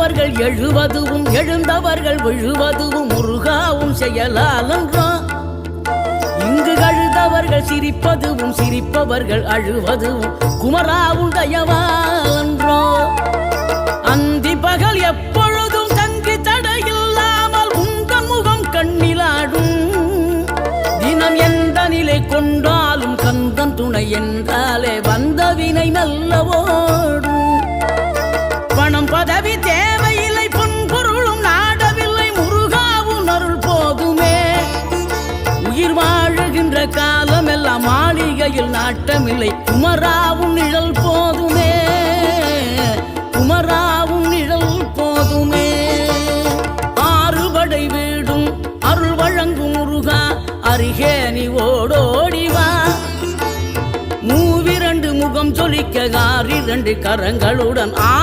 விழுந்தவர்கள் எழுவதுவும் எழுந்தவர்கள் விழுவதுவும் முருகாவும் செயலாலன்றோ. இங்கு அழுதவர்கள் சிரிப்பதுவும் சிரிப்பவர்கள் அழுவதுவும் குமராவும் தயவாலன்றோ. அந்தி பகல் எப்பொழுதும் தங்கி தடையில்லாமல் உங்கள் முகம் கண்ணிலாடும். தினம் எந்த நிலை கொண்டாலும் கந்தன் துணை என்றாலே வந்த வினை நல்லவோடும். பணம் பதவி தேவையில்லை பொன்பொருளும் நாடவில்லை முருகாவும் அருள் போதுமே. உயிர் வாழுகின்ற காலம் எல்லாம் மாளிகையில் நாட்டமில்லை குமராவும் நிழல் போதுமே. குமராவும் நிழல் போதுமே. ஆறுபடை வீடும் அருள் வழங்கும் முருகா அருகே நீ ஓடோடிவா. மூவிரண்டு முகம் சொலிக்க 6 கரங்களுடன்